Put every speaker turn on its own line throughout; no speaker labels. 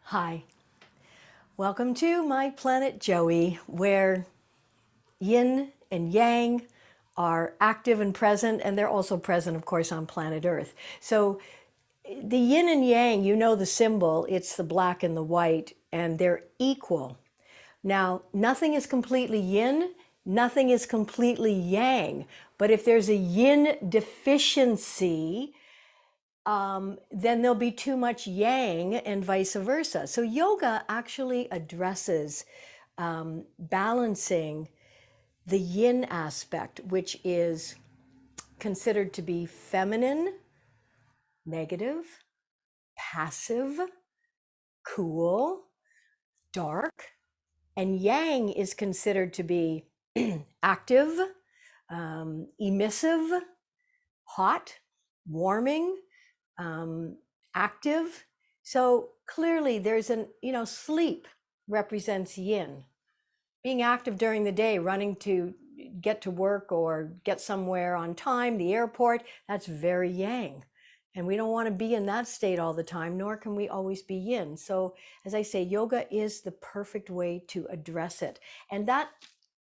Hi, welcome to my planet Joey, where yin and yang are active and present, and they're also present, of course, on planet Earth. So the yin and yang, you know the symbol, it's the black and the white, and they're equal. Now, nothing is completely yin, nothing is completely yang, but if there's a yin deficiency, then there'll be too much yang and vice versa. So yoga actually addresses balancing the yin aspect, which is considered to be feminine, negative, passive, cool, dark, and yang is considered to be active, emissive, hot, warming, active. So clearly there's sleep represents yin. Being active during the day, running to get to work or get somewhere on time, the airport, that's very yang. And we don't want to be in that state all the time, nor can we always be yin. So as I say, yoga is the perfect way to address it. And that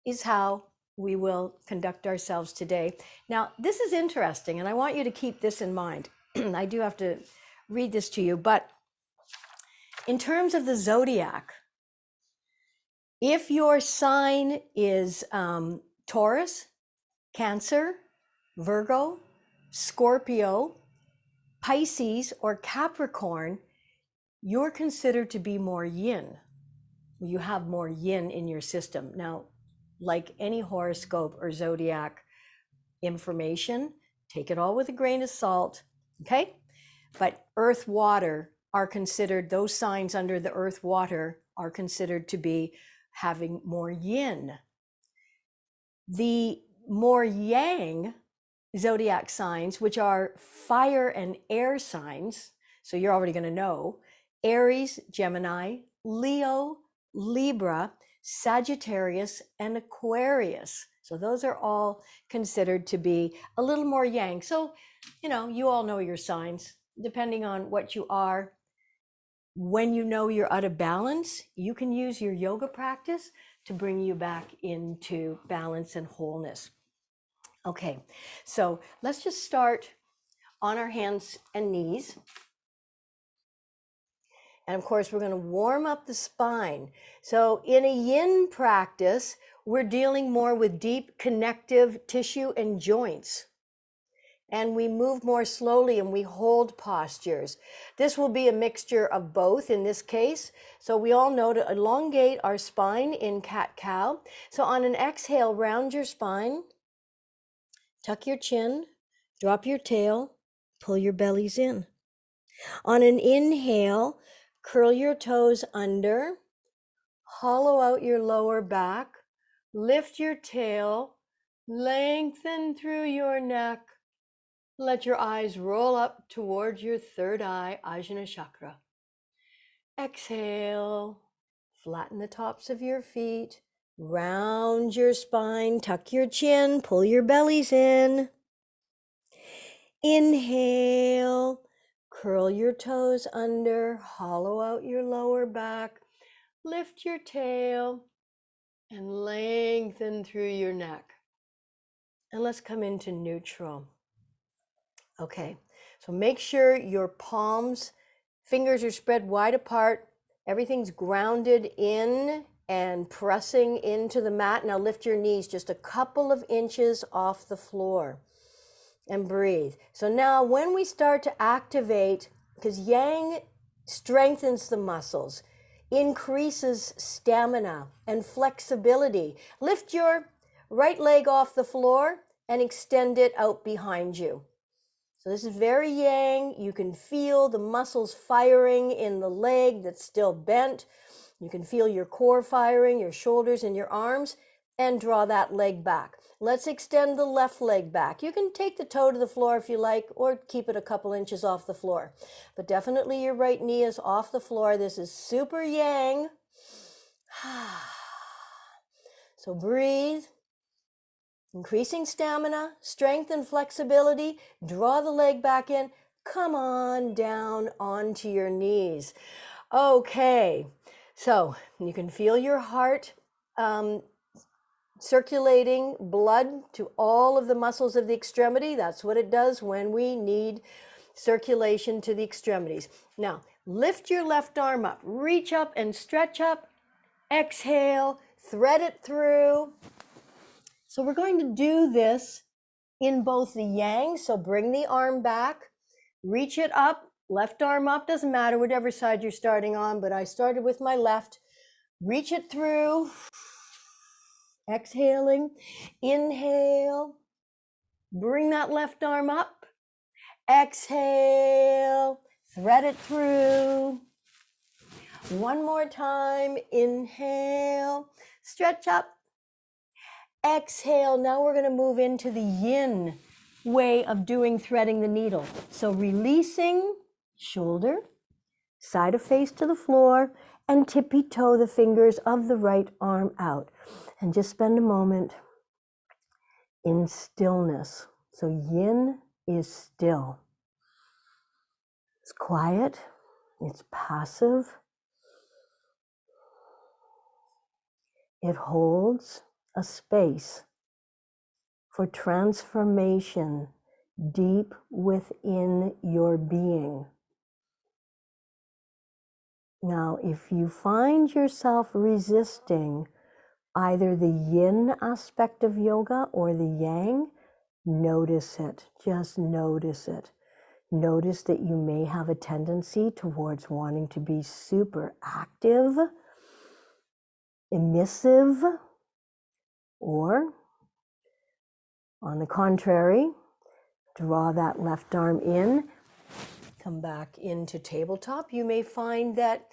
is how we will conduct ourselves today. Now, this is interesting, and I want you to keep this in mind. I do have to read this to you, but in terms of the zodiac, if your sign is Taurus, Cancer, Virgo, Scorpio, Pisces, or Capricorn, you're considered to be more yin. You have more yin in your system. Now, like any horoscope or zodiac information, take it all with a grain of salt, okay? But earth water are considered, those signs under the earth water are considered to be having more yin. The more yang zodiac signs, which are fire and air signs, so you're already going to know, Aries, Gemini, Leo, Libra, Sagittarius, and Aquarius. So those are all considered to be a little more yang. So, you all know your signs, depending on what you are. When you know you're out of balance, you can use your yoga practice to bring you back into balance and wholeness. Okay, so let's just start on our hands and knees. And of course, we're going to warm up the spine. So in a yin practice, we're dealing more with deep connective tissue and joints. And we move more slowly and we hold postures. This will be a mixture of both in this case. So we all know to elongate our spine in cat-cow. So on an exhale, round your spine, tuck your chin, drop your tail, pull your bellies in. On an inhale, curl your toes under, hollow out your lower back, lift your tail, lengthen through your neck. Let your eyes roll up towards your third eye, Ajna Chakra. Exhale, flatten the tops of your feet, round your spine, tuck your chin, pull your bellies in. Inhale, curl your toes under, hollow out your lower back, lift your tail, and lengthen through your neck. And let's come into neutral. Okay, so make sure your palms, fingers are spread wide apart. Everything's grounded in and pressing into the mat. Now lift your knees just a couple of inches off the floor and breathe. So now when we start to activate, because yang strengthens the muscles, increases stamina and flexibility, lift your right leg off the floor and extend it out behind you. So this is very yang. You can feel the muscles firing in the leg that's still bent. You can feel your core firing, your shoulders and your arms, and draw that leg back. Let's extend the left leg back. You can take the toe to the floor if you like, or keep it a couple inches off the floor. But definitely your right knee is off the floor. This is super yang. So breathe. Increasing stamina, strength and flexibility. Draw the leg back in. Come on down onto your knees. Okay, so you can feel your heart circulating blood to all of the muscles of the extremity. That's what it does when we need circulation to the extremities. Now, lift your left arm up, reach up and stretch up, exhale, thread it through. So we're going to do this in both the yang, so bring the arm back, reach it up, left arm up, doesn't matter, whatever side you're starting on, but I started with my left. Reach it through, exhaling, inhale, bring that left arm up, exhale, thread it through. One more time, inhale, stretch up, exhale. Now we're going to move into the yin way of doing threading the needle. So releasing shoulder, side of face to the floor, and tippy toe the fingers of the right arm out. And just spend a moment in stillness. So yin is still. It's quiet, it's passive. It holds a space for transformation deep within your being. Now, if you find yourself resisting either the yin aspect of yoga or the yang, notice it. Just notice it. Notice that you may have a tendency towards wanting to be super active, emissive, or on the contrary, draw that left arm in, come back into tabletop. You may find that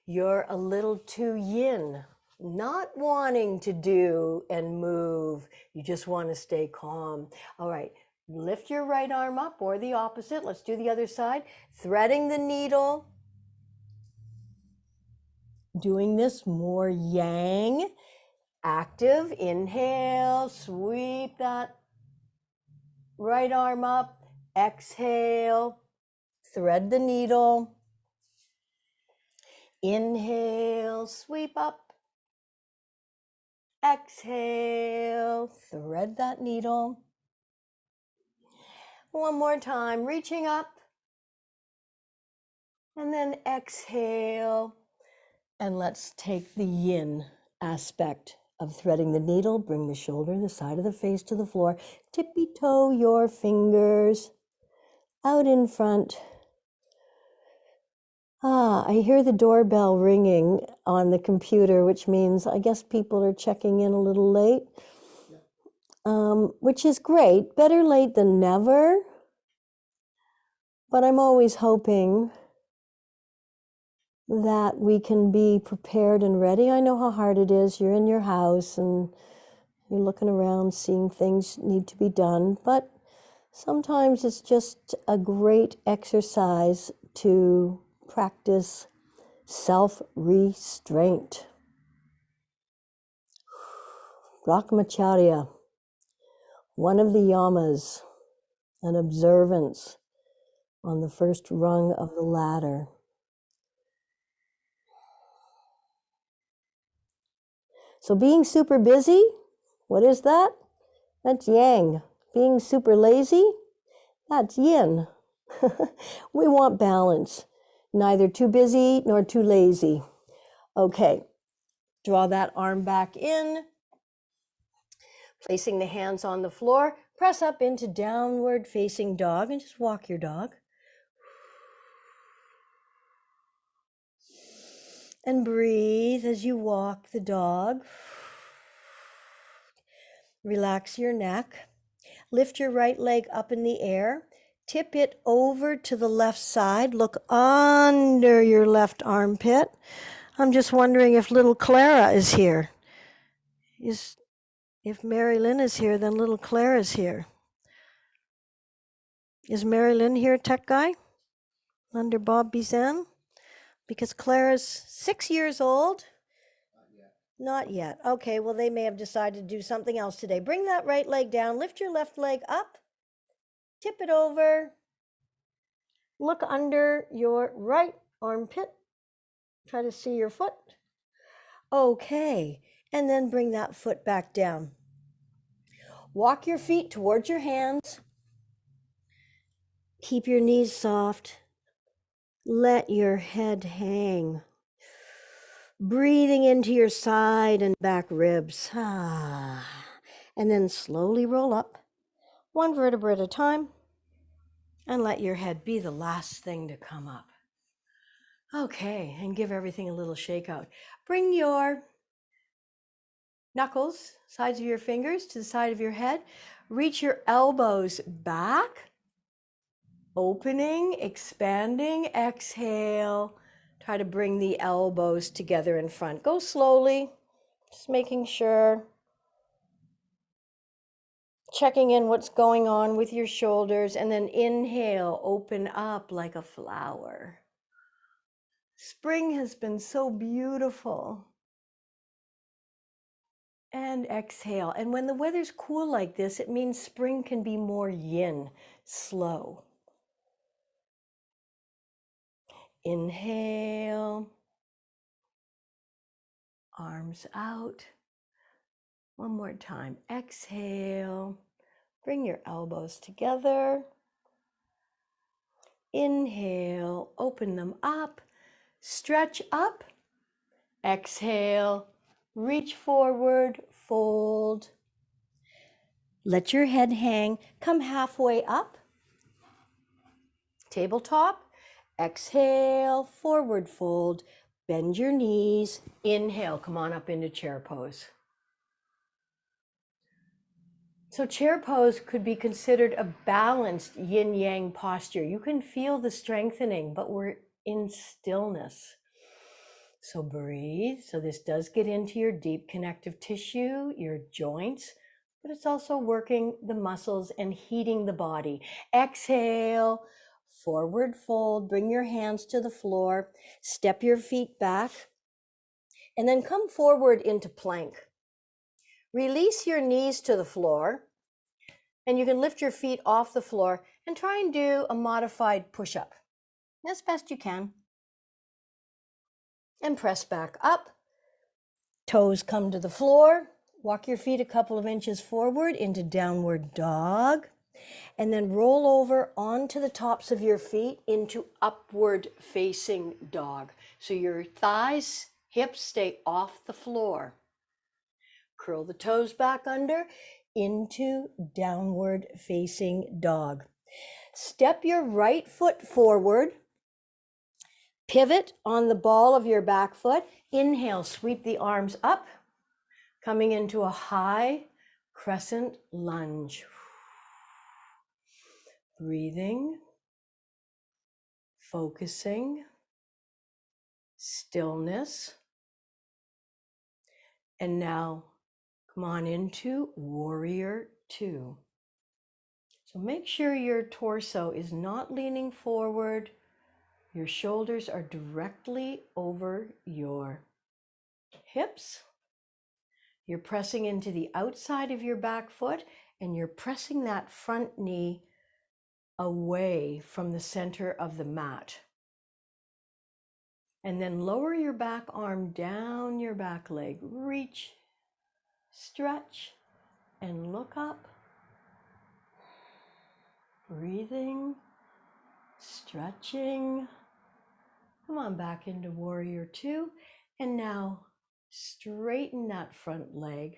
you're a little too yin, not wanting to do and move. You just want to stay calm. All right, lift your right arm up or the opposite. Let's do the other side. Threading the needle. Doing this more yang, active. Inhale, sweep that right arm up. Exhale, thread the needle. Inhale, sweep up. Exhale, thread that needle. One more time, reaching up. And then exhale. And let's take the yin aspect of threading the needle. Bring the shoulder, the side of the face to the floor. Tippy toe your fingers out in front. I hear the doorbell ringing on the computer, which means I guess people are checking in a little late, which is great. Better late than never. But I'm always hoping that we can be prepared and ready. I know how hard it is. You're in your house and you're looking around, seeing things need to be done. But sometimes it's just a great exercise to practice self-restraint. Brahmacharya, one of the yamas, an observance on the first rung of the ladder. So being super busy, what is that? That's yang. Being super lazy, that's yin. We want balance, neither too busy nor too lazy. Okay, draw that arm back in, placing the hands on the floor, press up into downward facing dog and just walk your dog. And breathe as you walk the dog. Relax your neck. Lift your right leg up in the air. Tip it over to the left side. Look under your left armpit. I'm just wondering if little Clara is here. If Mary Lynn is here, then little Clara's here. Is Mary Lynn here, tech guy? Under Bob Bizan? Because Clara's 6 years old. Not yet. Okay, well, they may have decided to do something else today. Bring that right leg down. Lift your left leg up. Tip it over. Look under your right armpit. Try to see your foot. Okay, and then bring that foot back down. Walk your feet towards your hands. Keep your knees soft. Let your head hang. Breathing into your side and back ribs. And then slowly roll up, one vertebra at a time, and let your head be the last thing to come up. Okay, and give everything a little shake out. Bring your knuckles, sides of your fingers to the side of your head. Reach your elbows back. Opening, expanding, exhale. Try to bring the elbows together in front. Go slowly, just making sure. Checking in what's going on with your shoulders, and then inhale, open up like a flower. Spring has been so beautiful. And exhale. And when the weather's cool like this, it means spring can be more yin, slow. Inhale, arms out. One more time. Exhale, bring your elbows together. Inhale, open them up, stretch up. Exhale, reach forward, fold. Let your head hang, come halfway up. Tabletop. Exhale, forward fold, bend your knees. Inhale, come on up into chair pose. So chair pose could be considered a balanced yin-yang posture. You can feel the strengthening, but we're in stillness. So breathe. So this does get into your deep connective tissue, your joints, but it's also working the muscles and heating the body. Exhale, forward fold, bring your hands to the floor, step your feet back, and then come forward into plank. Release your knees to the floor, and you can lift your feet off the floor and try and do a modified push-up as best you can. And press back up. Toes come to the floor. Walk your feet a couple of inches forward into downward dog. And then roll over onto the tops of your feet into upward facing dog. So your thighs, hips stay off the floor. Curl the toes back under into downward facing dog. Step your right foot forward. Pivot on the ball of your back foot. Inhale, sweep the arms up, coming into a high crescent lunge. Breathing, focusing, stillness. And now come on into warrior two. So make sure your torso is not leaning forward. Your shoulders are directly over your hips. You're pressing into the outside of your back foot, and you're pressing that front knee away from the center of the mat. And then lower your back arm down your back leg. Reach, stretch, and look up. Breathing, stretching. Come on back into warrior two. And now straighten that front leg.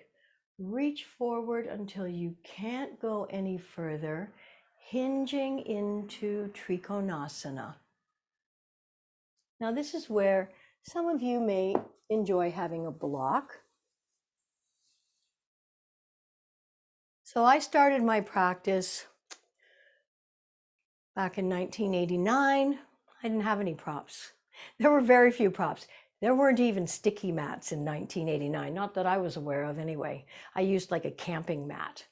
Reach forward until you can't go any further, hinging into Trikonasana. Now this is where some of you may enjoy having a block. So I started my practice back in 1989. I didn't have any props. There were very few props. There weren't even sticky mats in 1989, not that I was aware of anyway. I used like a camping mat.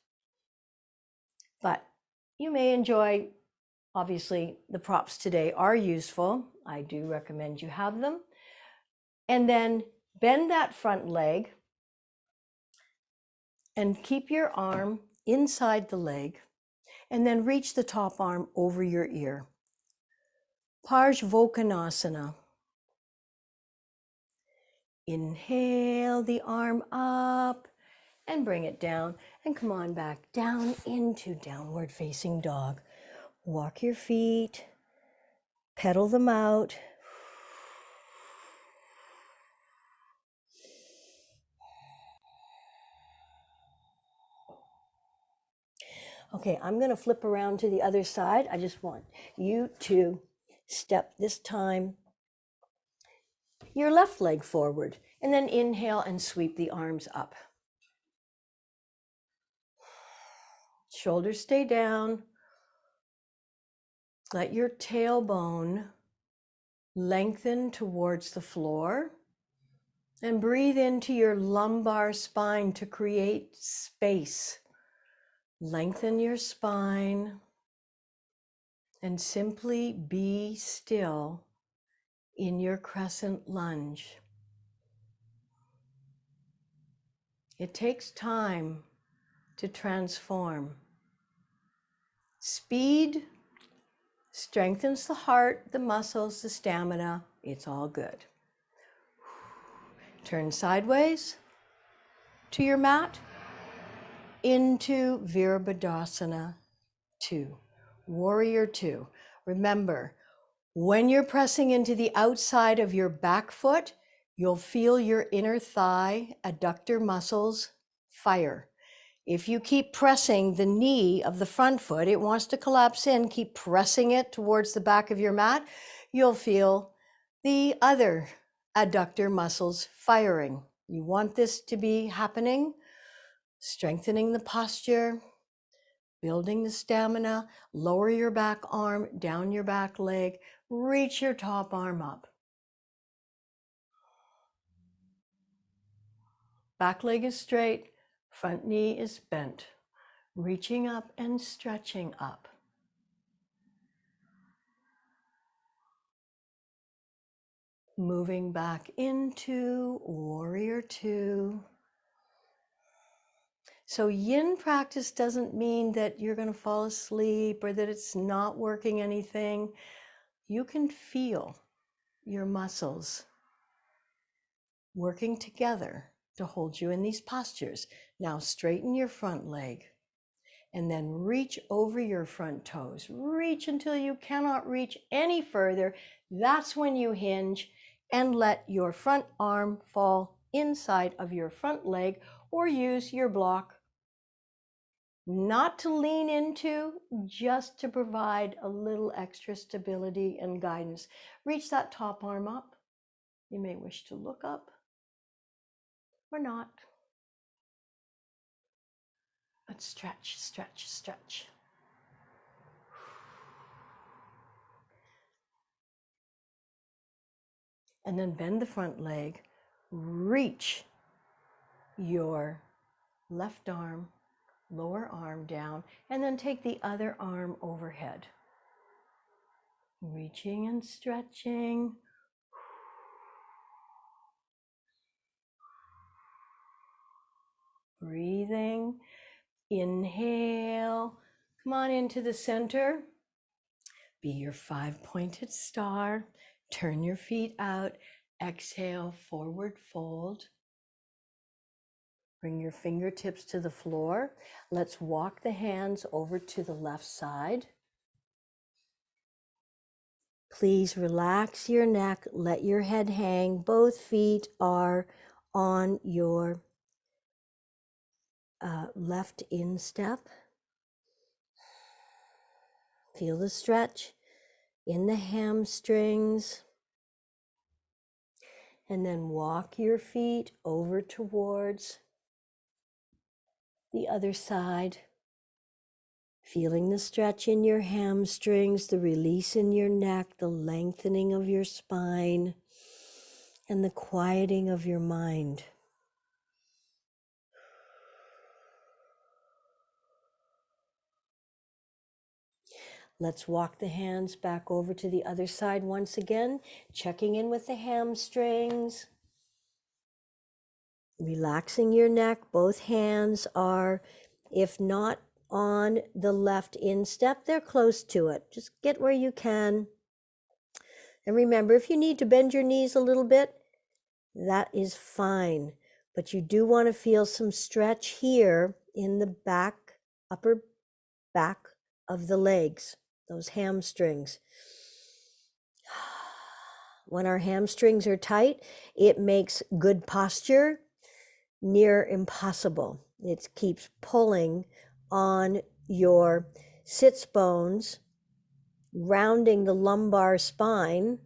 But you may enjoy, obviously, the props today are useful. I do recommend you have them. And then bend that front leg and keep your arm inside the leg, and then reach the top arm over your ear. Parsvottanasana. Inhale the arm up and bring it down. And come on back down into downward facing dog. Walk your feet, pedal them out. Okay, I'm going to flip around to the other side. I just want you to step this time your left leg forward, and then inhale and sweep the arms up. Shoulders stay down. Let your tailbone lengthen towards the floor, and breathe into your lumbar spine to create space. Lengthen your spine and simply be still in your crescent lunge. It takes time to transform. Speed strengthens the heart, the muscles, the stamina. It's all good. Turn sideways to your mat into Virabhadasana 2, Warrior 2. Remember, when you're pressing into the outside of your back foot, you'll feel your inner thigh adductor muscles fire. If you keep pressing the knee of the front foot, it wants to collapse in, keep pressing it towards the back of your mat, you'll feel the other adductor muscles firing. You want this to be happening, strengthening the posture, building the stamina. Lower your back arm, down your back leg, reach your top arm up. Back leg is straight, front knee is bent. Reaching up and stretching up. Moving back into Warrior 2. So yin practice doesn't mean that you're going to fall asleep or that it's not working anything. You can feel your muscles working together to hold you in these postures. Now straighten your front leg and then reach over your front toes. Reach until you cannot reach any further. That's when you hinge and let your front arm fall inside of your front leg, or use your block, not to lean into, just to provide a little extra stability and guidance. Reach that top arm up. You may wish to look up or not. But stretch, stretch, stretch. And then bend the front leg. Reach your left arm, lower arm down, and then take the other arm overhead. Reaching and stretching. Breathing. Inhale. Come on into the center. Be your 5-pointed star. Turn your feet out. Exhale, forward fold. Bring your fingertips to the floor. Let's walk the hands over to the left side. Please relax your neck. Let your head hang. Both feet are on your left instep. Feel the stretch in the hamstrings. And then walk your feet over towards the other side. Feeling the stretch in your hamstrings, the release in your neck, the lengthening of your spine, and the quieting of your mind. Let's walk the hands back over to the other side once again, checking in with the hamstrings. Relaxing your neck. Both hands are, if not on the left instep, they're close to it. Just get where you can. And remember, if you need to bend your knees a little bit, that is fine. But you do want to feel some stretch here in the back, upper back of the legs, those hamstrings. When our hamstrings are tight, it makes good posture near impossible. It keeps pulling on your sits bones, rounding the lumbar spine.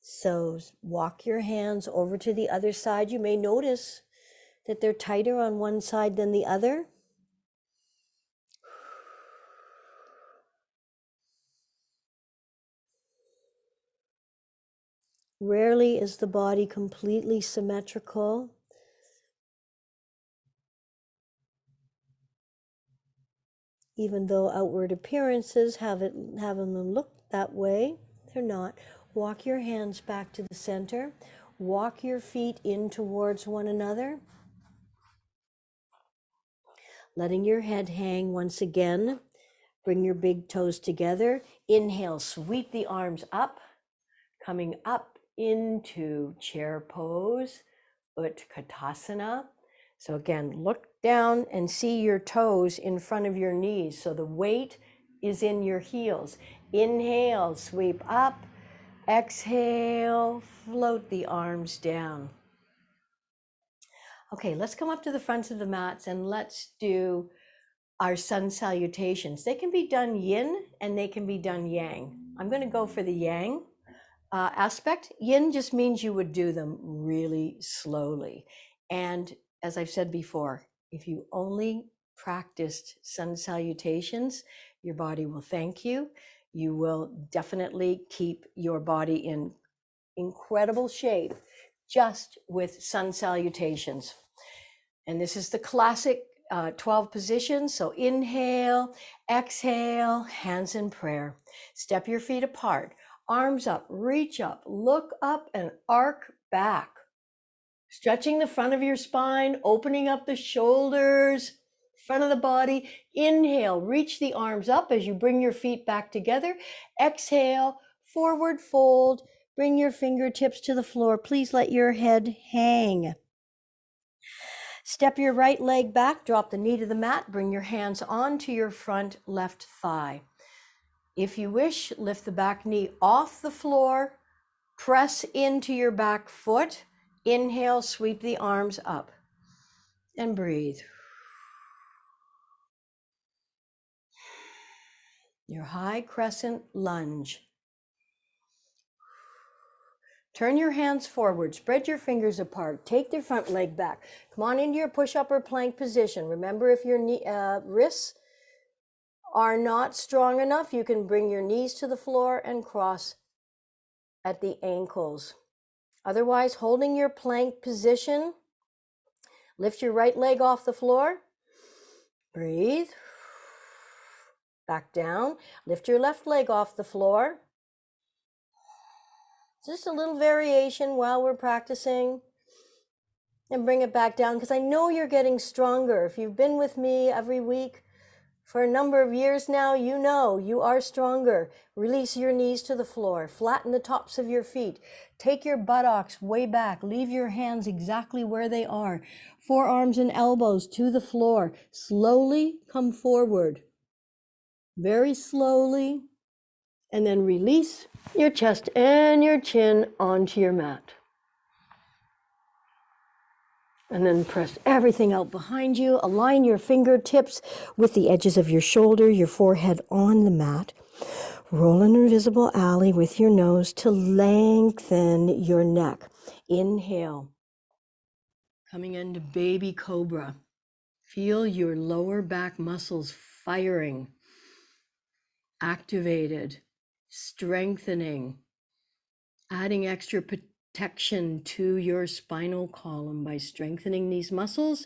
So walk your hands over to the other side. You may notice that they're tighter on one side than the other. Rarely is the body completely symmetrical. Even though outward appearances have them look that way, they're not. Walk your hands back to the center. Walk your feet in towards one another. Letting your head hang once again. Bring your big toes together. Inhale, sweep the arms up. Coming up into chair pose, Utkatasana. So again, look down and see your toes in front of your knees. So the weight is in your heels. Inhale, sweep up. Exhale, float the arms down. Okay, let's come up to the front of the mats and let's do our sun salutations. They can be done yin and they can be done yang. I'm going to go for the yang aspect. Yin just means you would do them really slowly. And as I've said before, if you only practiced sun salutations, your body will thank you. You will definitely keep your body in incredible shape just with sun salutations. And this is the classic 12 positions. So inhale, exhale, hands in prayer. Step your feet apart, arms up, reach up, look up and arc back. Stretching the front of your spine, opening up the shoulders, front of the body. Inhale, reach the arms up as you bring your feet back together. Exhale, forward fold, bring your fingertips to the floor. Please let your head hang. Step your right leg back, drop the knee to the mat, bring your hands onto your front left thigh. If you wish, lift the back knee off the floor, press into your back foot. Inhale, sweep the arms up and breathe. Your high crescent lunge. Turn your hands forward, spread your fingers apart, take the front leg back. Come on into your push-up or plank position. Remember, if your wrists are not strong enough, you can bring your knees to the floor and cross at the ankles. Otherwise, holding your plank position, lift your right leg off the floor, breathe, back down, lift your left leg off the floor. Just a little variation while we're practicing, and bring it back down, because I know you're getting stronger. If you've been with me every week for a number of years now, you know you are stronger. Release your knees to the floor, flatten the tops of your feet, take your buttocks way back, leave your hands exactly where they are, forearms and elbows to the floor. Slowly come forward, very slowly, and then release your chest and your chin onto your mat. And then press everything out behind you. Align your fingertips with the edges of your shoulder, your forehead on the mat. Roll an invisible alley with your nose to lengthen your neck. Inhale. Coming into baby cobra. Feel your lower back muscles firing, activated, strengthening, adding extra protection to your spinal column by strengthening these muscles.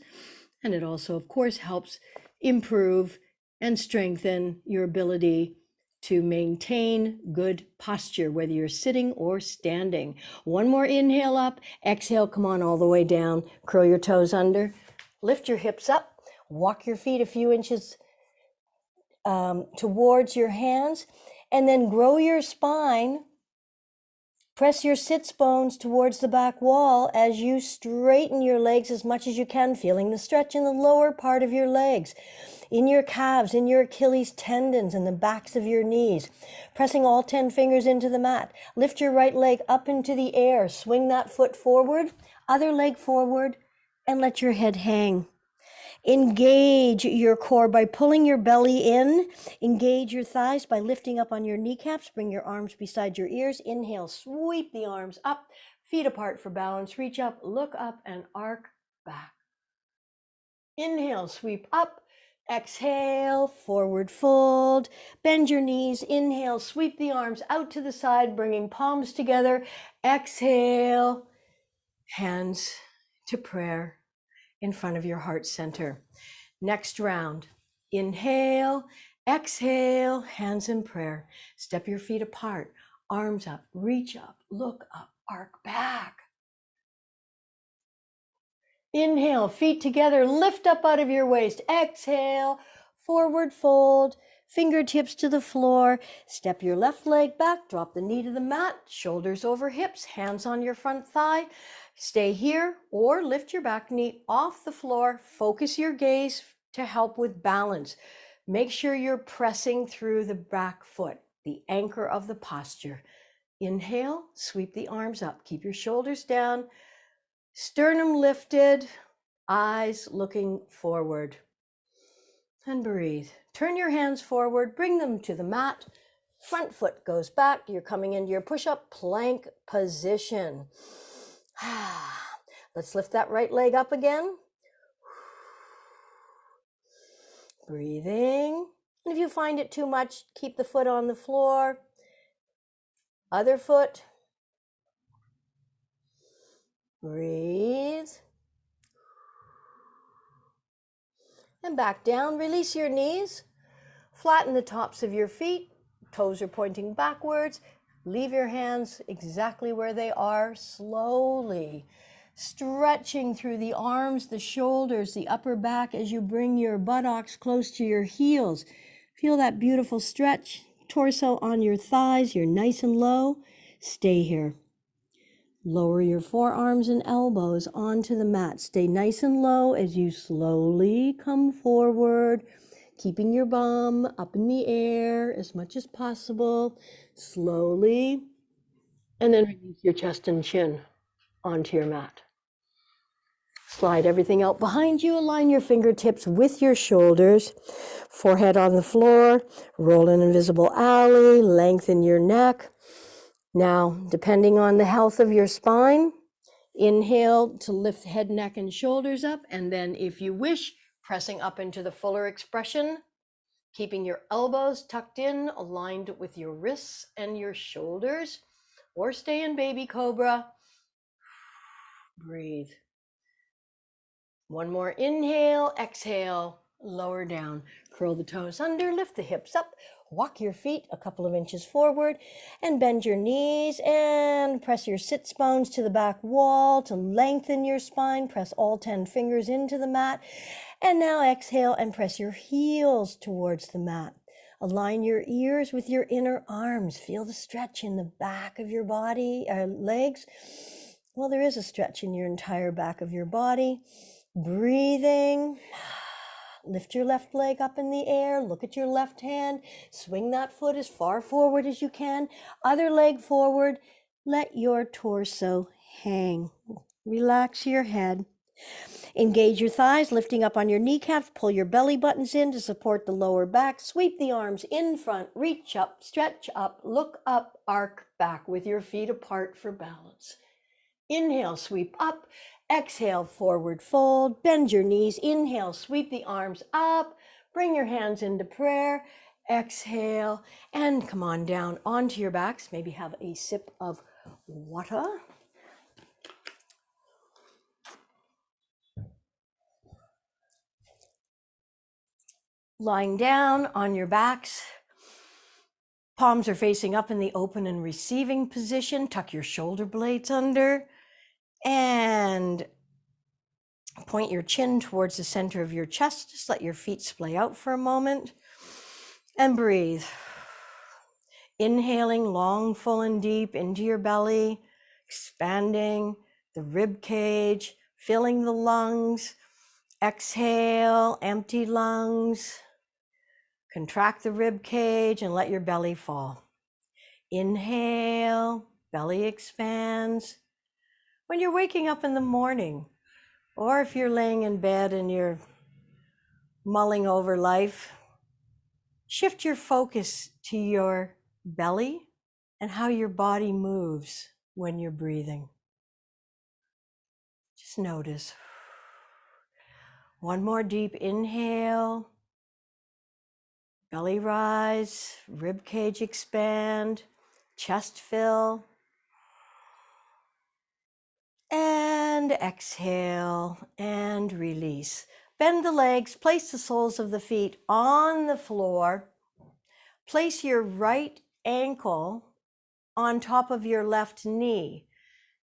And it also, of course, helps improve and strengthen your ability to maintain good posture, whether you're sitting or standing. One more inhale up, exhale, come on all the way down, curl your toes under, lift your hips up, walk your feet a few inches towards your hands, and then grow your spine. Press your sits bones towards the back wall as you straighten your legs as much as you can, feeling the stretch in the lower part of your legs, in your calves, in your Achilles tendons, and the backs of your knees. Pressing all 10 fingers into the mat. Lift your right leg up into the air. Swing that foot forward, other leg forward, and let your head hang. Engage your core by pulling your belly in. Engage your thighs by lifting up on your kneecaps. Bring your arms beside your ears. Inhale, sweep the arms up, feet apart for balance. Reach up, look up, and arc back. Inhale, sweep up. Exhale, forward fold. Bend your knees. Inhale, sweep the arms out to the side, bringing palms together. Exhale, hands to prayer in front of your heart center. Next round, inhale, exhale, hands in prayer. Step your feet apart, arms up, reach up, look up, arc back. Inhale, feet together, lift up out of your waist. Exhale, forward fold, fingertips to the floor. Step your left leg back, drop the knee to the mat, shoulders over hips, hands on your front thigh. Stay here or lift your back knee off the floor. Focus your gaze to help with balance. Make sure you're pressing through the back foot, the anchor of the posture. Inhale, sweep the arms up. Keep your shoulders down, sternum lifted, eyes looking forward. And breathe. Turn your hands forward, bring them to the mat. Front foot goes back. You're coming into your push-up plank position. Let's lift that right leg up again. Breathing. And if you find it too much, keep the foot on the floor. Other foot. Breathe. And back down. Release your knees. Flatten the tops of your feet. Toes are pointing backwards. Leave your hands exactly where they are. Slowly stretching through the arms, the shoulders, the upper back as you bring your buttocks close to your heels. Feel that beautiful stretch. Torso on your thighs. You're nice and low. Stay here. Lower your forearms and elbows onto the mat. Stay nice and low as you slowly come forward, keeping your bum up in the air as much as possible. Slowly. And then release your chest and chin onto your mat. Slide everything out behind you. Align your fingertips with your shoulders. Forehead on the floor. Roll an invisible alley. Lengthen your neck. Now, depending on the health of your spine, inhale to lift head, neck, and shoulders up. And then if you wish, pressing up into the fuller expression, keeping your elbows tucked in, aligned with your wrists and your shoulders, or stay in baby cobra. Breathe. One more inhale, exhale, lower down. Curl the toes under, lift the hips up, walk your feet a couple of inches forward, and bend your knees and press your sits bones to the back wall to lengthen your spine. Press all 10 fingers into the mat. And now exhale and press your heels towards the mat. Align your ears with your inner arms. Feel the stretch in the back of your body, legs. Well, there is a stretch in your entire back of your body. Breathing. Lift your left leg up in the air. Look at your left hand. Swing that foot as far forward as you can. Other leg forward. Let your torso hang. Relax your head. Engage your thighs, lifting up on your kneecaps. Pull your belly buttons in to support the lower back. Sweep the arms in front. Reach up, stretch up, look up, arc back with your feet apart for balance. Inhale, sweep up. Exhale, forward fold. Bend your knees. Inhale, sweep the arms up. Bring your hands into prayer. Exhale, and come on down onto your backs. Maybe have a sip of water. Lying down on your backs. Palms are facing up in the open and receiving position. Tuck your shoulder blades under. And point your chin towards the center of your chest. Just let your feet splay out for a moment. And breathe. Inhaling long, full, and deep into your belly, expanding the rib cage, filling the lungs. Exhale, empty lungs. Contract the rib cage and let your belly fall. Inhale, belly expands. When you're waking up in the morning, or if you're laying in bed and you're mulling over life, shift your focus to your belly and how your body moves when you're breathing. Just notice. One more deep inhale. Belly rise, rib cage expand, chest fill. And exhale and release. Bend the legs, place the soles of the feet on the floor. Place your right ankle on top of your left knee.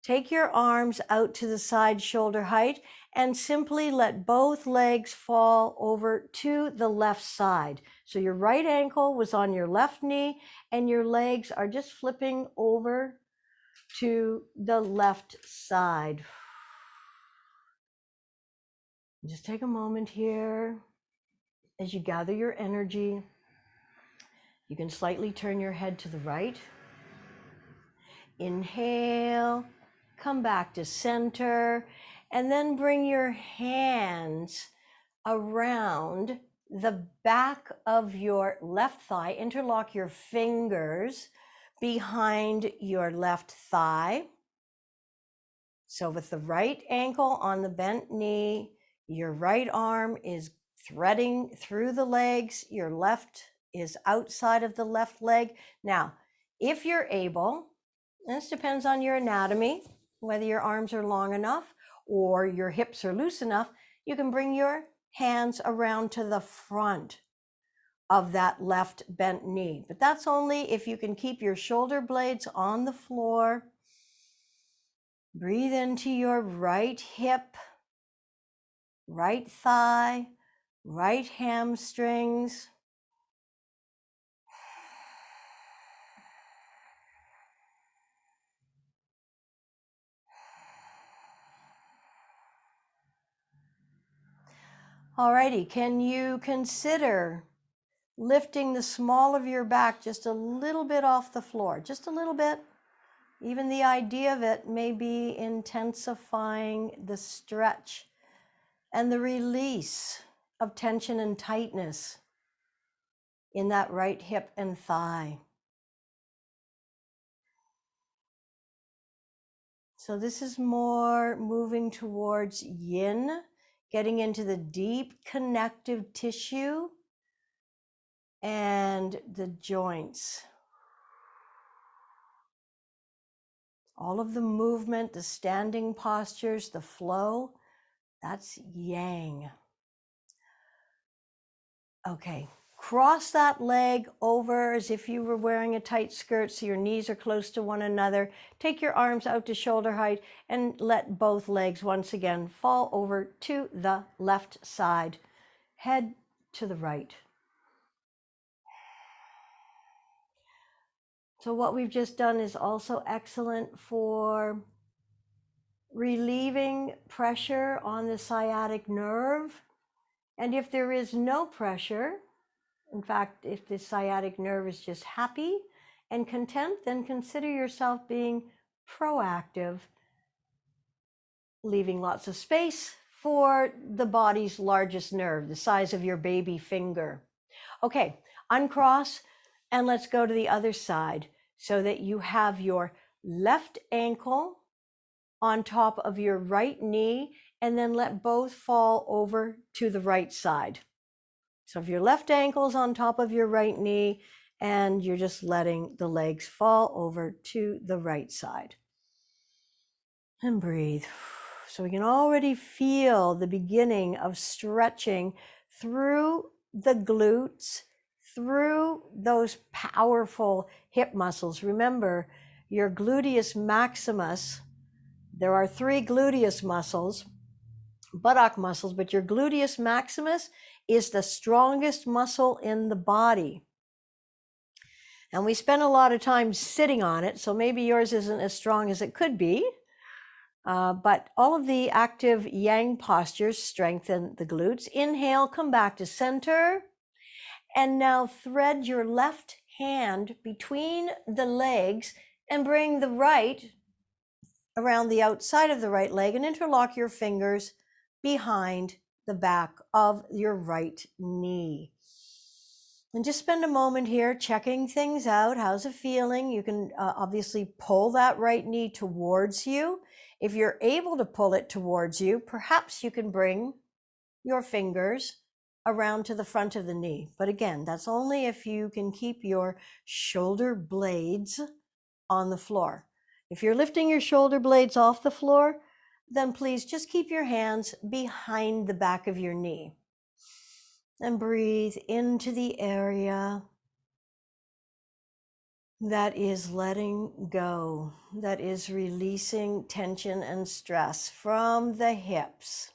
Take your arms out to the side shoulder height and simply let both legs fall over to the left side. So your right ankle was on your left knee and your legs are just flipping over to the left side. Just take a moment here as you gather your energy. You can slightly turn your head to the right. Inhale, come back to center, and then bring your hands around the back of your left thigh. Interlock your fingers behind your left thigh. So with the right ankle on the bent knee, your right arm is threading through the legs, your left is outside of the left leg. Now, if you're able, this depends on your anatomy, whether your arms are long enough or your hips are loose enough, you can bring your hands around to the front of that left bent knee. But that's only if you can keep your shoulder blades on the floor. Breathe into your right hip, right thigh, right hamstrings. Alrighty, can you consider lifting the small of your back just a little bit off the floor, just a little bit? Even the idea of it may be intensifying the stretch and the release of tension and tightness in that right hip and thigh. So this is more moving towards yin, getting into the deep connective tissue and the joints. All of the movement, the standing postures, the flow, that's yang. Okay, cross that leg over as if you were wearing a tight skirt so your knees are close to one another. Take your arms out to shoulder height and let both legs once again fall over to the left side. Head to the right. So what we've just done is also excellent for relieving pressure on the sciatic nerve. And if there is no pressure, in fact, if the sciatic nerve is just happy and content, then consider yourself being proactive, leaving lots of space for the body's largest nerve, the size of your baby finger. Okay, uncross and let's go to the other side so that you have your left ankle on top of your right knee and then let both fall over to the right side. So if your left ankle's on top of your right knee and you're just letting the legs fall over to the right side. And breathe. So we can already feel the beginning of stretching through the glutes, through those powerful hip muscles. Remember, your gluteus maximus, there are 3 gluteus muscles, buttock muscles, but your gluteus maximus is the strongest muscle in the body. And we spend a lot of time sitting on it, so maybe yours isn't as strong as it could be. But all of the active yang postures strengthen the glutes. Inhale, come back to center. And now thread your left hand between the legs and bring the right around the outside of the right leg and interlock your fingers behind the back of your right knee. And just spend a moment here checking things out. How's it feeling? You can obviously pull that right knee towards you. If you're able to pull it towards you, perhaps you can bring your fingers around to the front of the knee. But again, that's only if you can keep your shoulder blades on the floor. If you're lifting your shoulder blades off the floor, then please just keep your hands behind the back of your knee. And breathe into the area that is letting go, that is releasing tension and stress from the hips,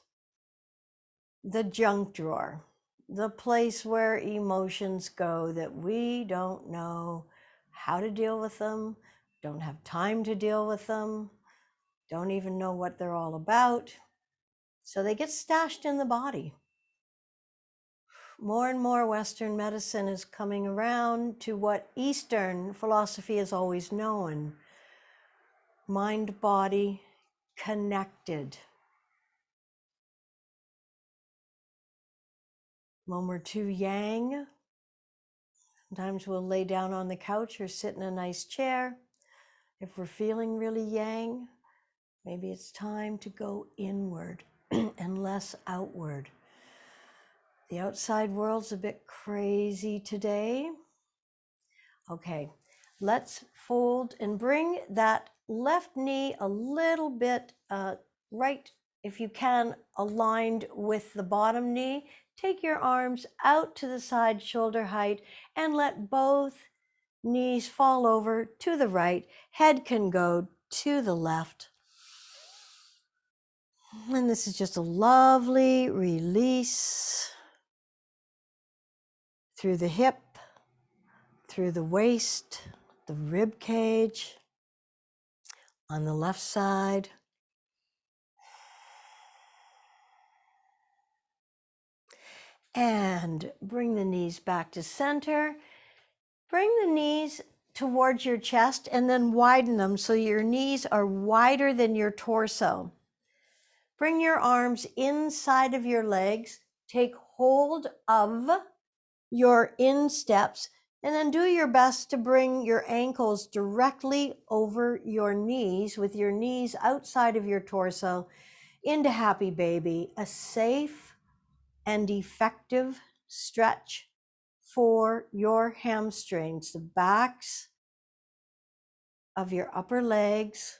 the junk drawer, the place where emotions go that we don't know how to deal with them, don't have time to deal with them, don't even know what they're all about. So they get stashed in the body. More and more Western medicine is coming around to what Eastern philosophy has always known. Mind, body, connected. When we're too yang, sometimes we'll lay down on the couch or sit in a nice chair. If we're feeling really yang, maybe it's time to go inward and less outward. The outside world's a bit crazy today. Okay, let's fold and bring that left knee a little bit right, if you can, aligned with the bottom knee. Take your arms out to the side, shoulder height, and let both knees fall over to the right. Head can go to the left. And this is just a lovely release through the hip, through the waist, the rib cage, on the left side. And bring the knees back to center. Bring the knees towards your chest and then widen them so your knees are wider than your torso. Bring your arms inside of your legs. Take hold of your insteps and then do your best to bring your ankles directly over your knees with your knees outside of your torso into happy baby, a safe and effective stretch for your hamstrings, the backs of your upper legs.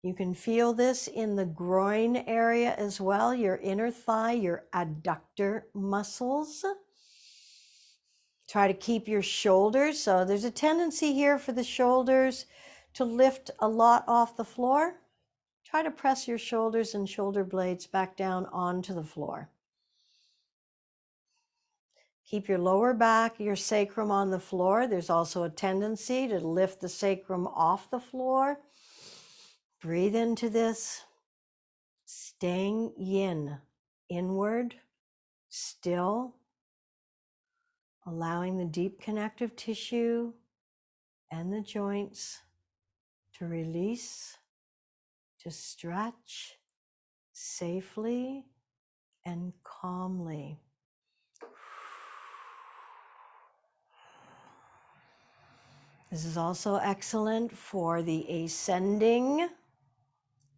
You can feel this in the groin area as well, your inner thigh, your adductor muscles. Try to keep your shoulders. So there's a tendency here for the shoulders to lift a lot off the floor. Try to press your shoulders and shoulder blades back down onto the floor. Keep your lower back, your sacrum on the floor. There's also a tendency to lift the sacrum off the floor. Breathe into this. Staying yin, inward, still, allowing the deep connective tissue and the joints to release, to stretch safely and calmly. This is also excellent for the ascending,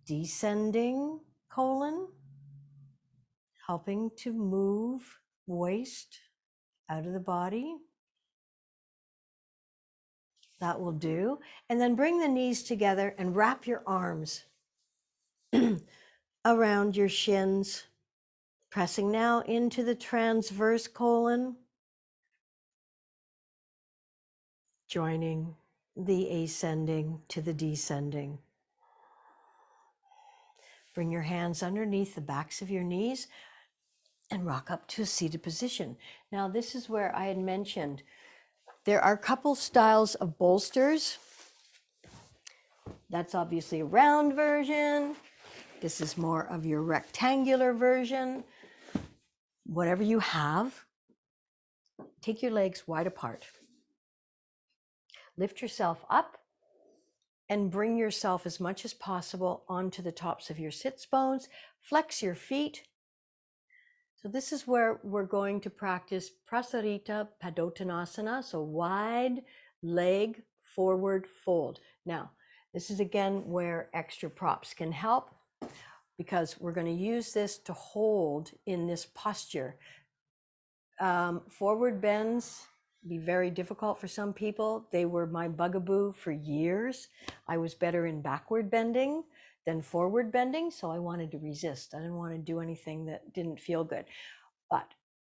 descending colon, helping to move waste out of the body. That will do. And then bring the knees together and wrap your arms around your shins, pressing now into the transverse colon, joining the ascending to the descending. Bring your hands underneath the backs of your knees and rock up to a seated position. Now, this is where I had mentioned There are a couple styles of bolsters. That's obviously a round version. This is more of your rectangular version. Whatever you have, take your legs wide apart. Lift yourself up and bring yourself as much as possible onto the tops of your sits bones. Flex your feet. So this is where we're going to practice Prasarita Padottanasana, so wide leg forward fold. Now, this is again where extra props can help, because we're going to use this to hold in this posture. Forward bends be very difficult for some people. They were my bugaboo for years. I was better in backward bending than forward bending, so I wanted to resist. I didn't want to do anything that didn't feel good. But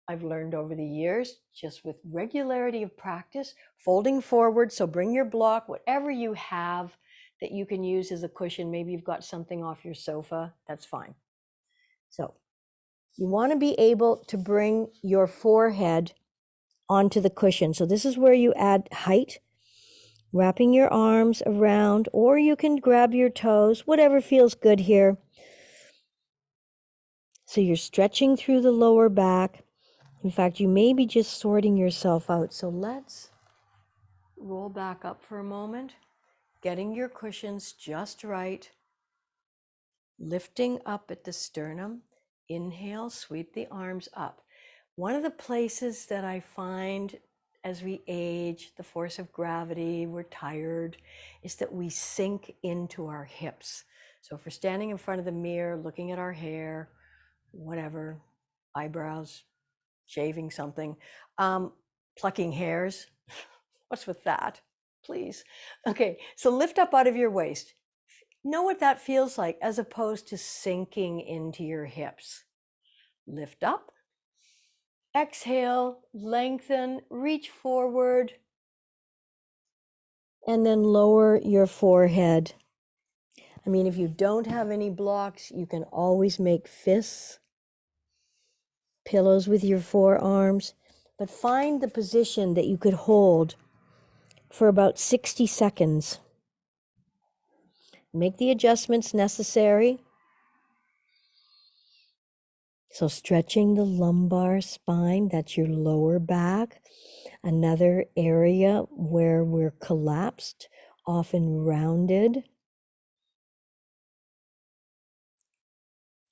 I've learned over the years, just with regularity of practice, folding forward. So bring your block, whatever you have that you can use as a cushion. Maybe you've got something off your sofa, that's fine. So you want to be able to bring your forehead onto the cushion. So this is where you add height, wrapping your arms around, or you can grab your toes, whatever feels good here. So you're stretching through the lower back. In fact, you may be just sorting yourself out. So let's roll back up for a moment, getting your cushions just right, lifting up at the sternum. Inhale, sweep the arms up. One of the places that I find as we age, the force of gravity, we're tired, is that we sink into our hips. So if we're standing in front of the mirror, looking at our hair, whatever, eyebrows, shaving something, plucking hairs, what's with that? Please. Okay, so lift up out of your waist. Know what that feels like as opposed to sinking into your hips. Lift up. Exhale, lengthen, reach forward, and then lower your forehead. I mean, if you don't have any blocks, you can always make fists, pillows with your forearms, but find the position that you could hold for about 60 seconds. Make the adjustments necessary. So stretching the lumbar spine, that's your lower back. Another area where we're collapsed, often rounded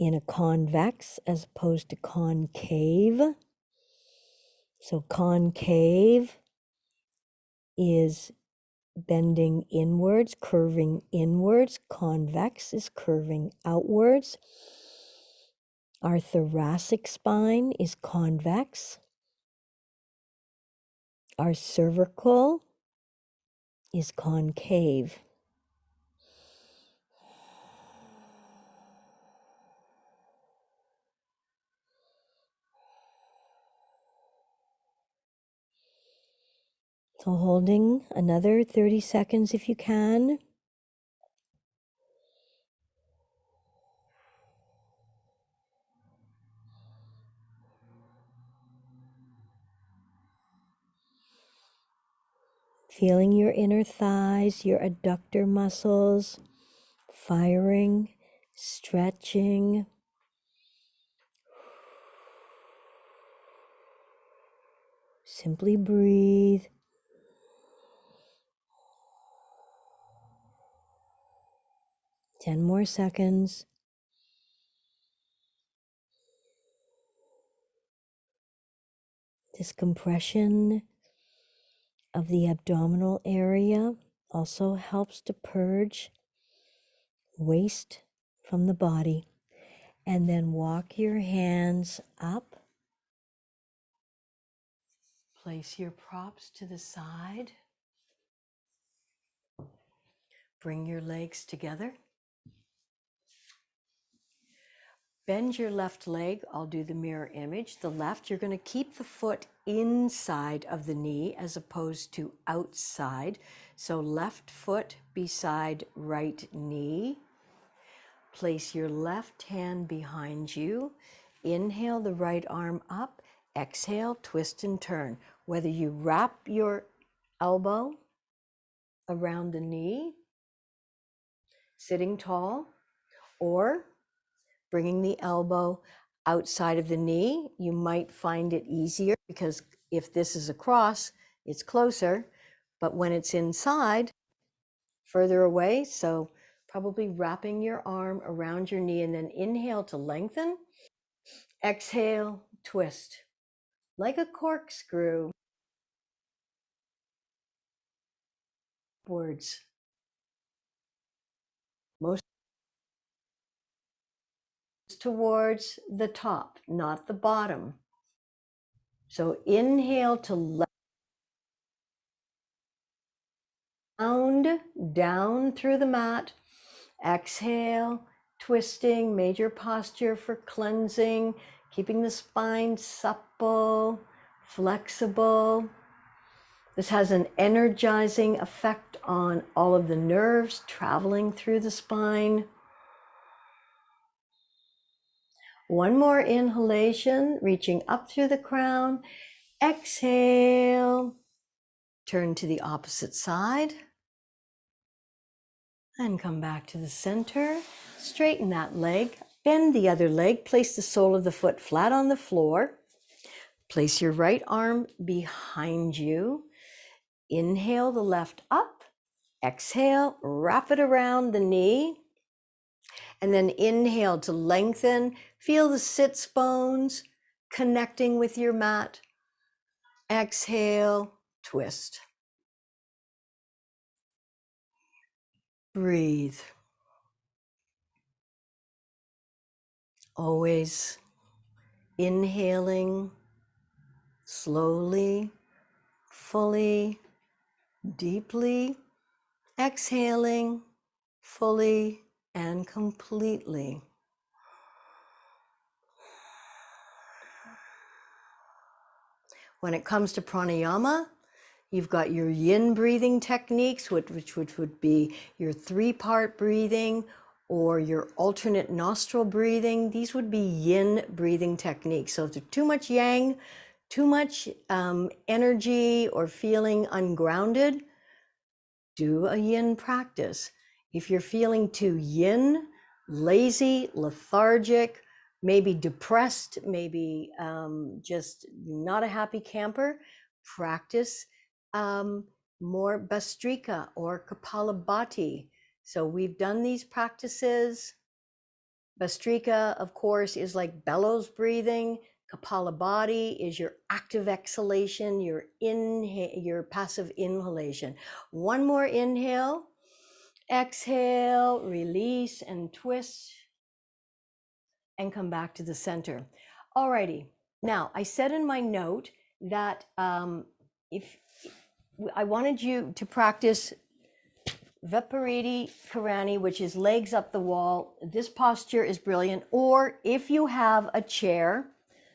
in a convex as opposed to concave. So concave is bending inwards, curving inwards. Convex is curving outwards. Our thoracic spine is convex. Our cervical is concave. So holding another 30 seconds if you can. Feeling your inner thighs, your adductor muscles, firing, stretching. Simply breathe. Ten more seconds. This compression of the abdominal area also helps to purge waste from the body. And then walk your hands up. Place your props to the side. Bring your legs together. Bend your left leg. I'll do the mirror image. The left, you're going to keep the foot inside of the knee as opposed to outside. So left foot beside right knee. Place your left hand behind you. Inhale the right arm up. Exhale, twist and turn. Whether you wrap your elbow around the knee, sitting tall, or bringing the elbow outside of the knee. You might find it easier because if this is across, it's closer, but when it's inside, further away. So probably wrapping your arm around your knee and then inhale to lengthen. Exhale, twist like a corkscrew upwards. Most towards the top, not the bottom. So inhale to round down through the mat. Exhale, twisting, major posture for cleansing, keeping the spine supple, flexible. This has an energizing effect on all of the nerves traveling through the spine. One more inhalation, reaching up through the crown. Exhale, turn to the opposite side. And come back to the center. Straighten that leg. Bend the other leg. Place the sole of the foot flat on the floor. Place your right arm behind you. Inhale the left up. Exhale, wrap it around the knee. And then inhale to lengthen. Feel the sits bones connecting with your mat. Exhale, twist. Breathe. Always inhaling slowly, fully, deeply, exhaling fully and completely. When it comes to pranayama, you've got your yin breathing techniques, which would be your 3-part breathing or your alternate nostril breathing. These would be yin breathing techniques. So if there's too much yang, too much energy or feeling ungrounded, do a yin practice. If you're feeling too yin, lazy, lethargic, maybe depressed, maybe just not a happy camper, practice more Bastrika or Kapalabhati. So we've done these practices. Bastrika, of course, is like bellows breathing. Kapalabhati is your active exhalation, your passive inhalation. One more inhale, exhale, release and twist, and come back to the center. Alrighty. Now, I said in my note that if I wanted you to practice Vipariti Karani, which is legs up the wall. This posture is brilliant. Or if you have a chair,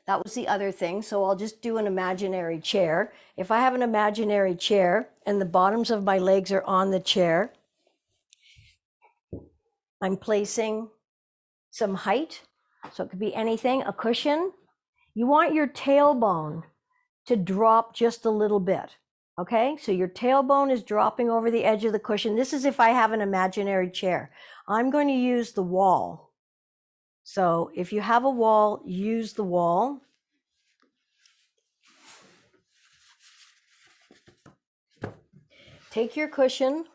that was the other thing. So I'll just do an imaginary chair. If I have an imaginary chair and the bottoms of my legs are on the chair, I'm placing some height. So it could be anything, a cushion. You want your tailbone to drop just a little bit. Okay, so your tailbone is dropping over the edge of the cushion. This is if I have an imaginary chair. I'm going to use the wall. So if you have a wall, use the wall. Take your cushion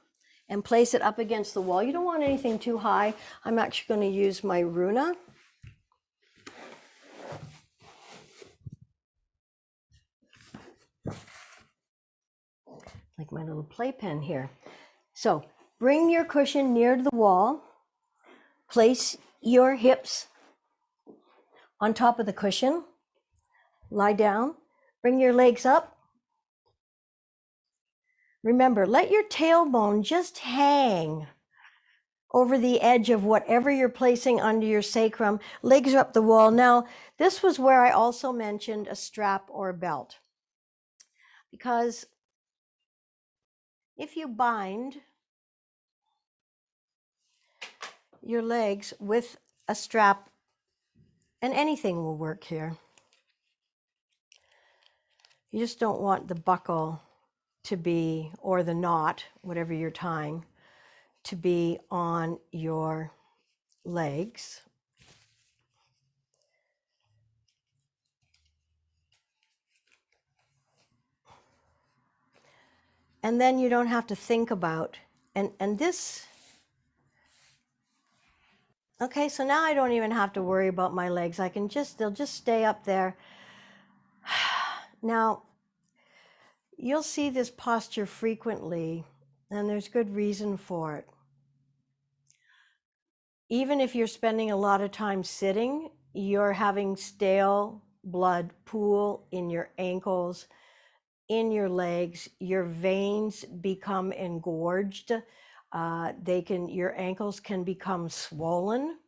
and place it up against the wall. You don't want anything too high. I'm actually going to use my runa. Like my little playpen here. So bring your cushion near to the wall. Place your hips on top of the cushion. Lie down. Bring your legs up. Remember, let your tailbone just hang over the edge of whatever you're placing under your sacrum. Legs are up the wall. Now, this was where I also mentioned a strap or a belt. Because if you bind your legs with a strap, and anything will work here, you just don't want the buckle to be, or the knot, whatever you're tying, to be on your legs. And then you don't have to think about, and this, okay, so now I don't even have to worry about my legs. I can just, they'll just stay up there. Now, you'll see this posture frequently, and there's good reason for it. Even if you're spending a lot of time sitting, you're having stale blood pool in your ankles, in your legs, your veins become engorged. Your ankles can become swollen,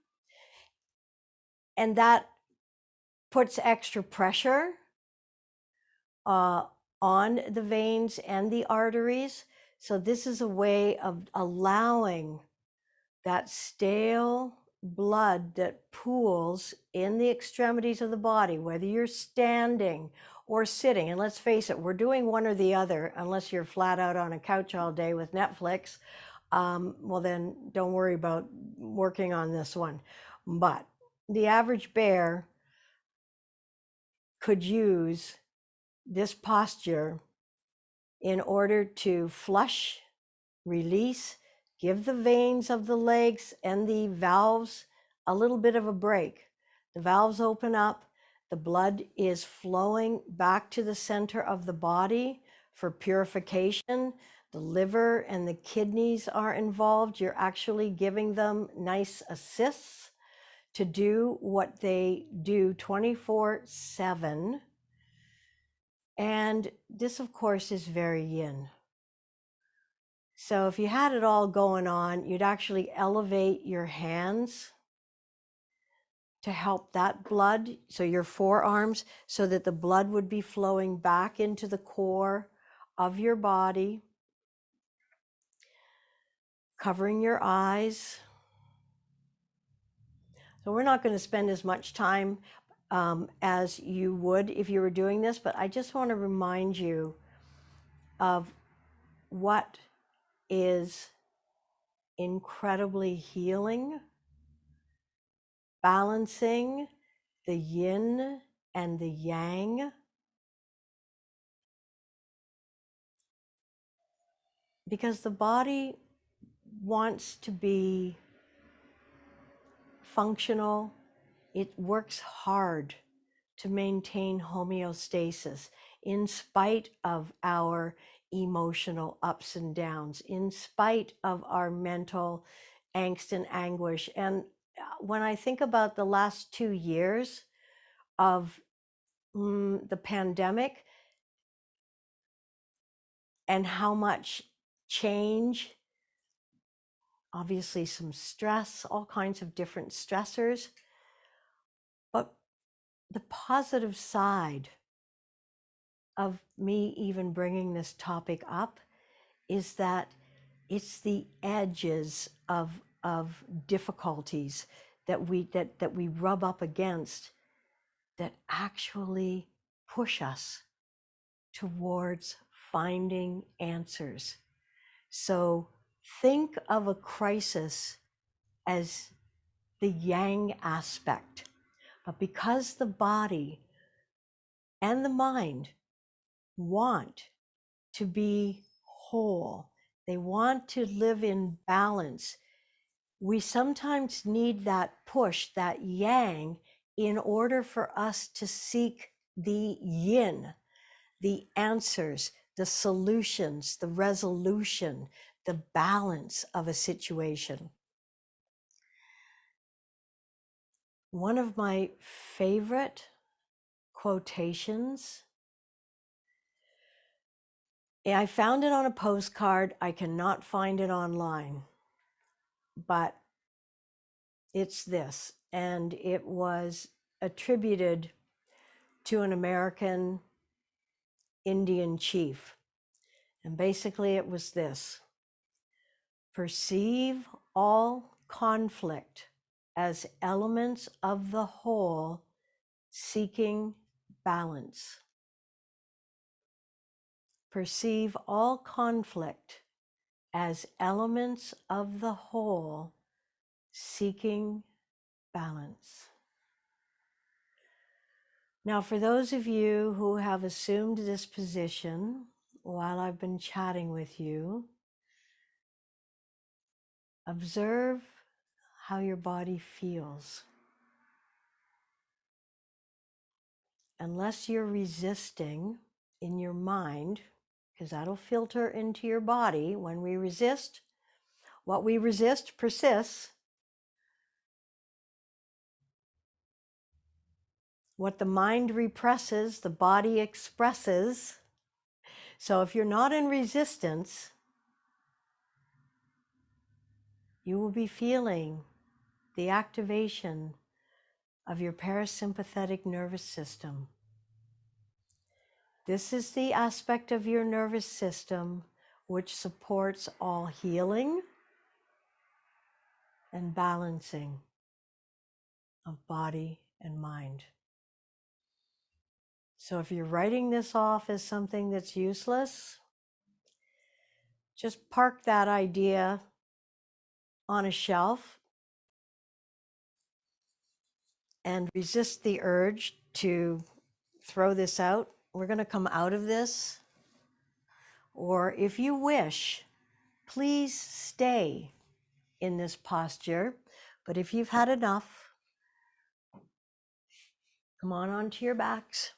and that puts extra pressure on the veins and the arteries. So this is a way of allowing that stale blood that pools in the extremities of the body, whether you're standing or sitting. And let's face it, we're doing one or the other, unless you're flat out on a couch all day with Netflix. Well, then don't worry about working on this one. But the average bear could use this posture in order to flush, release, give the veins of the legs and the valves a little bit of a break. The valves open up, the blood is flowing back to the center of the body for purification. The liver and the kidneys are involved. You're actually giving them nice assists to do what they do 24/7. And this, of course, is very yin. So if you had it all going on, you'd actually elevate your hands to help that blood, so your forearms, so that the blood would be flowing back into the core of your body, covering your eyes. So we're not going to spend as much time as you would if you were doing this, but I just want to remind you of what is incredibly healing, balancing the yin and the yang, because the body wants to be functional. It works hard to maintain homeostasis in spite of our emotional ups and downs, in spite of our mental angst and anguish. And when I think about the last 2 years of the pandemic and how much change, obviously some stress, all kinds of different stressors, but the positive side of me even bringing this topic up is that it's the edges of difficulties that we rub up against that actually push us towards finding answers. So think of a crisis as the yang aspect, but because the body and the mind want to be whole, they want to live in balance, we sometimes need that push, that yang, in order for us to seek the yin, the answers, the solutions, the resolution, the balance of a situation. One of my favorite quotations, I found it on a postcard. I cannot find it online, but it's this, and it was attributed to an American Indian chief. And basically it was this: perceive all conflict as elements of the whole seeking balance. Perceive all conflict as elements of the whole seeking balance. Now, for those of you who have assumed this position while I've been chatting with you, observe how your body feels. Unless you're resisting in your mind, because that'll filter into your body when we resist, what we resist persists. What the mind represses, the body expresses. So if you're not in resistance, you will be feeling the activation of your parasympathetic nervous system. This is the aspect of your nervous system which supports all healing and balancing of body and mind. So if you're writing this off as something that's useless, just park that idea on a shelf and resist the urge to throw this out. We're going to come out of this. Or if you wish, please stay in this posture. But if you've had enough, come on onto your backs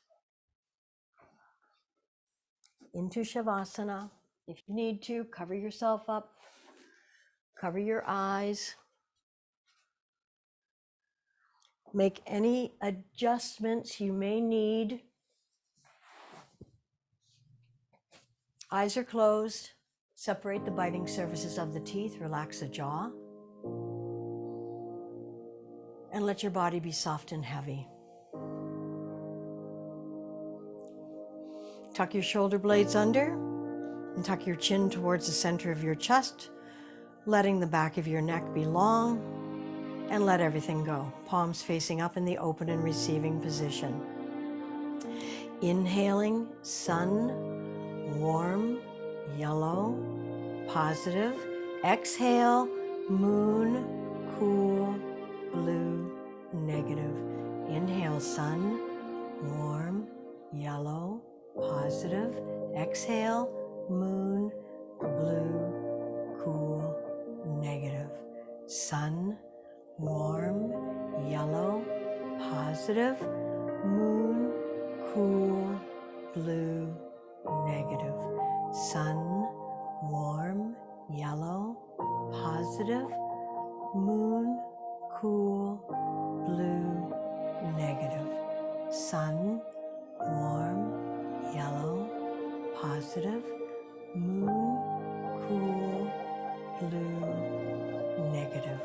into Shavasana. If you need to, cover yourself up, cover your eyes. Make any adjustments you may need. Eyes are closed. Separate the biting surfaces of the teeth. Relax the jaw. And let your body be soft and heavy. Tuck your shoulder blades under and tuck your chin towards the center of your chest, letting the back of your neck be long, and let everything go. Palms facing up in the open and receiving position. Inhaling, sun, warm, yellow, positive. Exhale, moon, cool, blue, negative. Inhale, sun, warm, yellow, positive. Exhale, moon, blue, cool, negative. Sun, warm, yellow, positive. Moon, cool, blue, negative. Sun, warm, yellow, positive. Moon, cool, blue, negative. Sun, warm, yellow, positive. Moon, cool, blue, negative.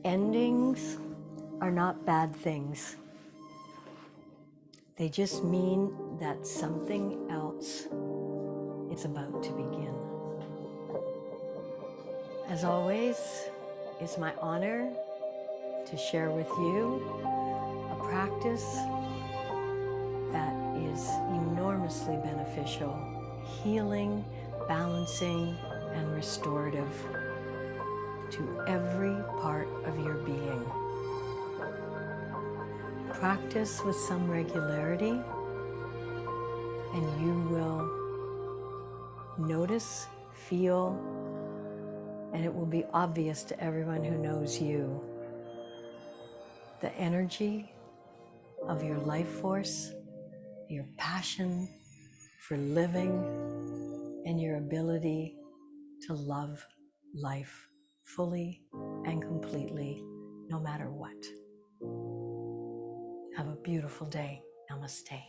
Endings are not bad things. They just mean that something else is about to begin. As always, it's my honor to share with you a practice that is enormously beneficial, healing, balancing, and restorative to every part of your being. Practice with some regularity, and you will notice, feel, and it will be obvious to everyone who knows you, the energy of your life force, your passion for living, and your ability to love life fully and completely, no matter what. Have a beautiful day. Namaste.